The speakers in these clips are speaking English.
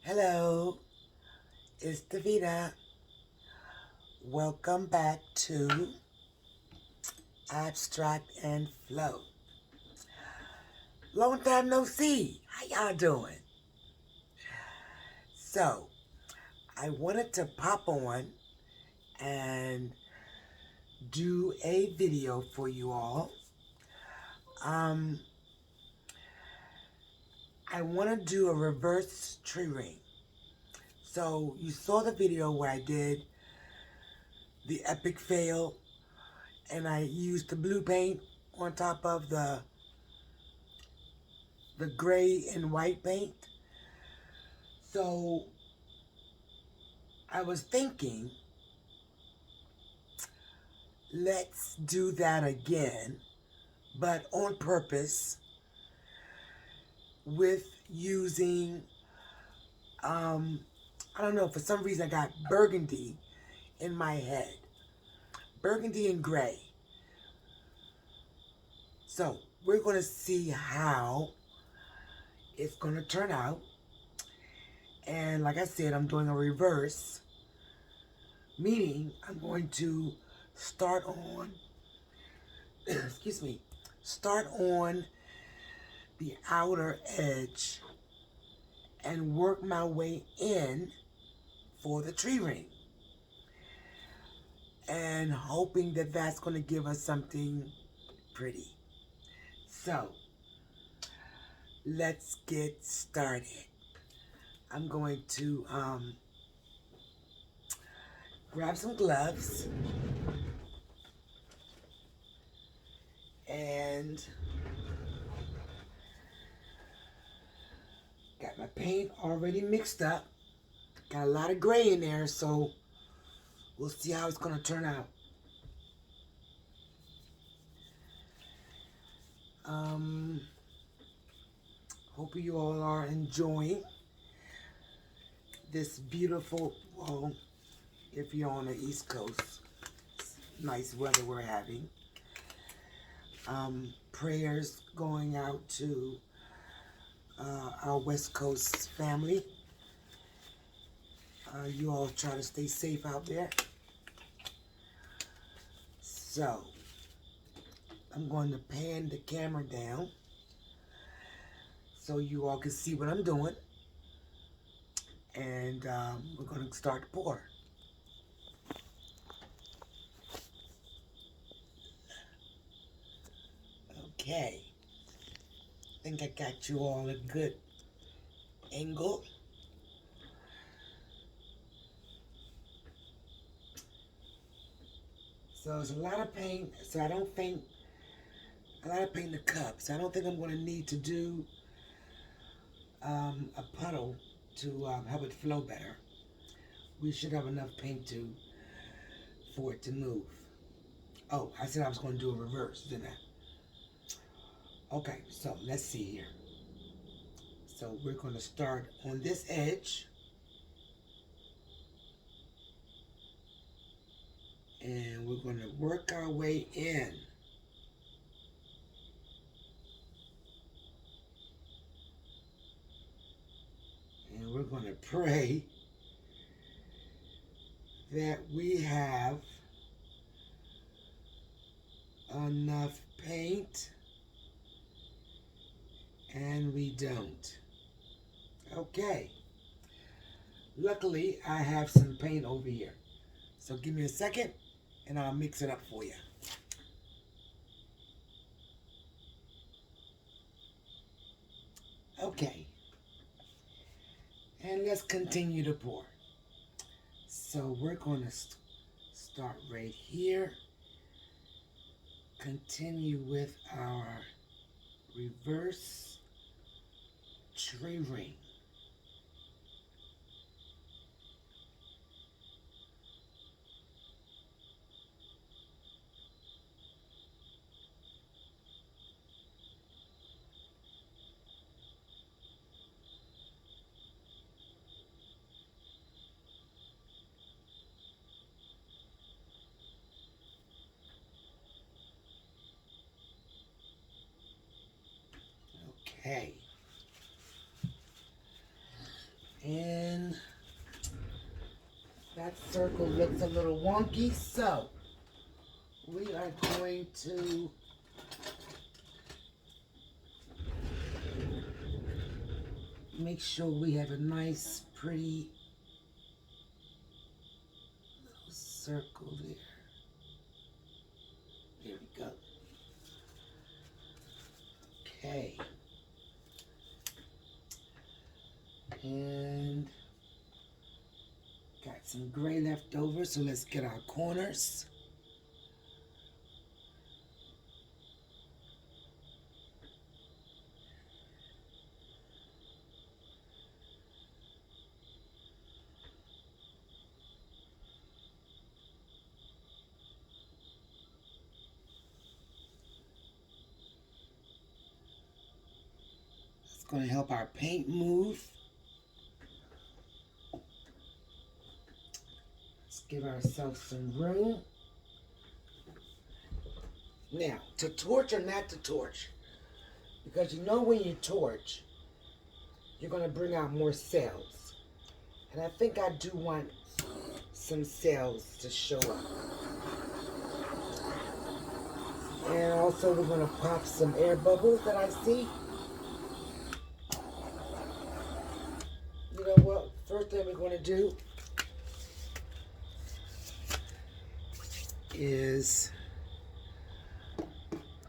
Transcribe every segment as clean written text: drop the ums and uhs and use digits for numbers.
Hello, it's Davina. Welcome back to Abstract and Flow. Long time no see. How y'all doing? So, I wanted to pop on and do a video for you all. Um, I want to do a reverse tree ring. So, you saw the video where I did the epic fail and I used the blue paint on top of the gray and white paint. So I was thinking, let's do that again, but on purpose with using, I don't know, for some reason I got burgundy in my head. Burgundy and gray. So we're going to see how it's going to turn out. And like I said, I'm doing a reverse, meaning I'm going to start on, excuse me, start on the outer edge and work my way in for the tree ring. And hoping that that's going to give us something pretty. So, let's get started. I'm going to grab some gloves and got my paint already mixed up. Got a lot of gray in there, so we'll see how it's going to turn out. Hope you all are enjoying this beautiful, well, if you're on the East Coast, nice weather we're having. Prayers going out to our West Coast family. You all try to stay safe out there. So, I'm going to pan the camera down so you all can see what I'm doing. And we're going to start to pour. Okay. I think I got you all a good angle. So it's a lot of paint, so I don't think, a lot of paint in the cups. I don't think I'm going to need to do a puddle to help it flow better. We should have enough paint for it to move. Oh, I said I was going to do a reverse, didn't I? Okay, so let's see here. So we're going to start on this edge. And we're going to work our way in. And we're going to pray that we have enough paint, and we don't. Okay. Luckily, I have some paint over here. So give me a second, and I'll mix it up for you. Okay. And let's continue to pour. So we're going to start right here. Continue with our reverse tree ring. Okay. And that circle looks a little wonky, so we are going to make sure we have a nice, pretty little circle there. There we go. Okay. And got some gray left over, so let's get our corners. It's going to help our paint move. Let's give ourselves some room. Now, to torch or not to torch? Because you know when you torch, you're going to bring out more cells. And I think I do want some cells to show up. And also we're going to pop some air bubbles that I see. You know what? First thing we're going to do is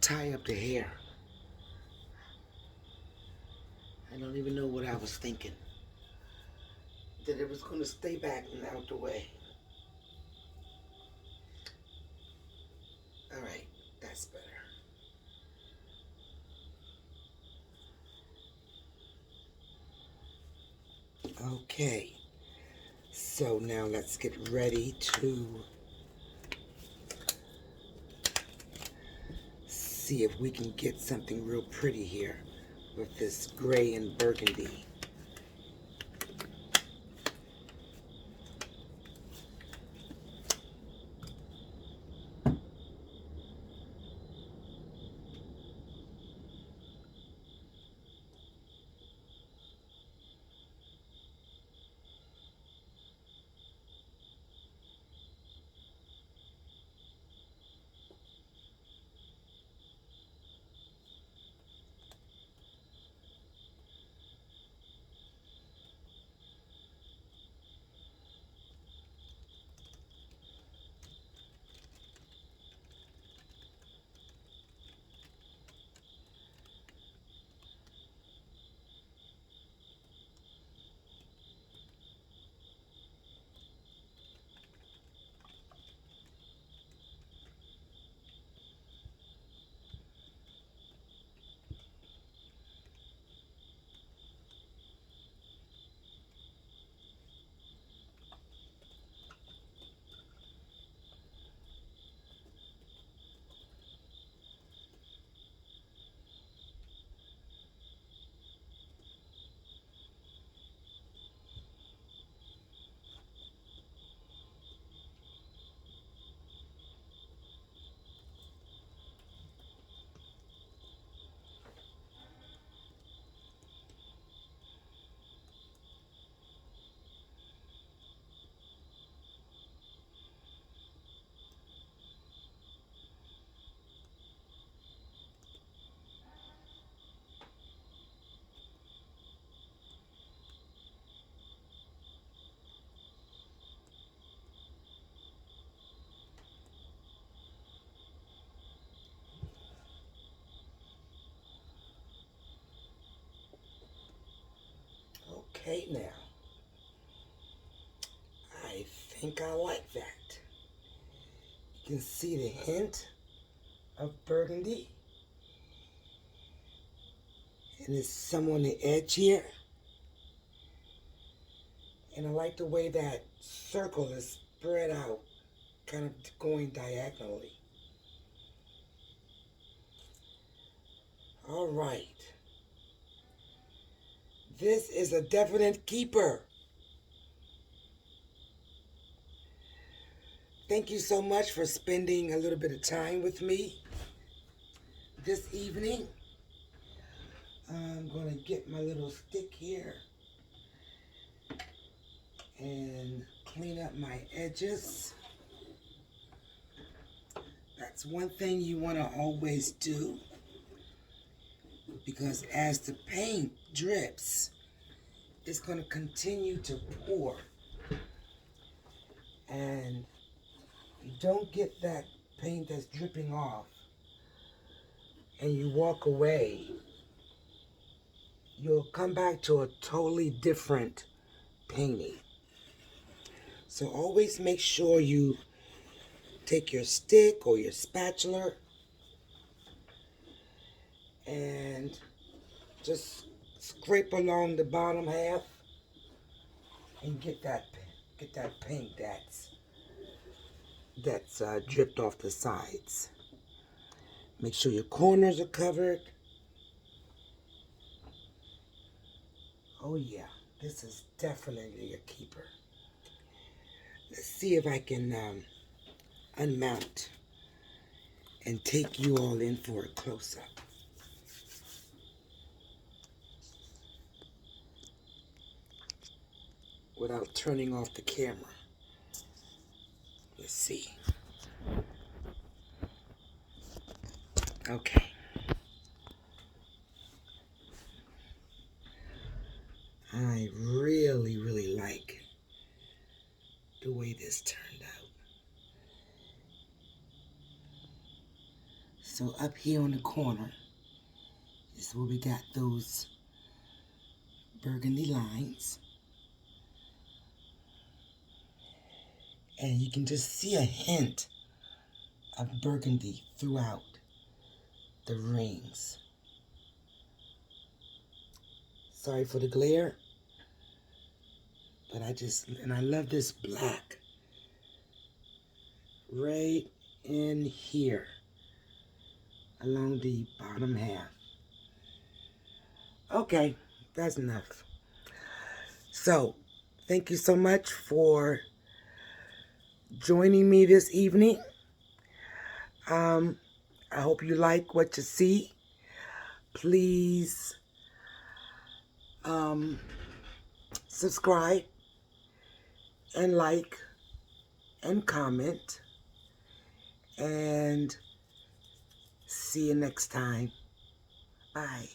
tie up the hair. I don't even know what I was thinking. That it was going to stay back and out the way. All right, that's better. Okay, so now let's get ready to see if we can get something real pretty here with this gray and burgundy. Okay, now, I think I like that. You can see the hint of burgundy. And there's some on the edge here. And I like the way that circle is spread out, kind of going diagonally. All right. This is a definite keeper. Thank you so much for spending a little bit of time with me this evening. I'm going to get my little stick here and clean up my edges. That's one thing you want to always do, because as the paint drips, it's going to continue to pour. And you don't get that paint that's dripping off and you walk away, you'll come back to a totally different painting. So always make sure you take your stick or your spatula and just scrape along the bottom half and get that paint that's dripped off the sides. Make sure your corners are covered. Oh yeah, this is definitely a keeper. Let's see if I can unmount and take you all in for a close-up. Without turning off the camera. Let's see. Okay. I really, really like the way this turned out. So up here on the corner is where we got those burgundy lines. And you can just see a hint of burgundy throughout the rings. Sorry for the glare, but I love this black right in here along the bottom half. Okay, that's enough. So, thank you so much for joining me this evening. I hope you like what you see. Please subscribe and like and comment, and see you next time. Bye.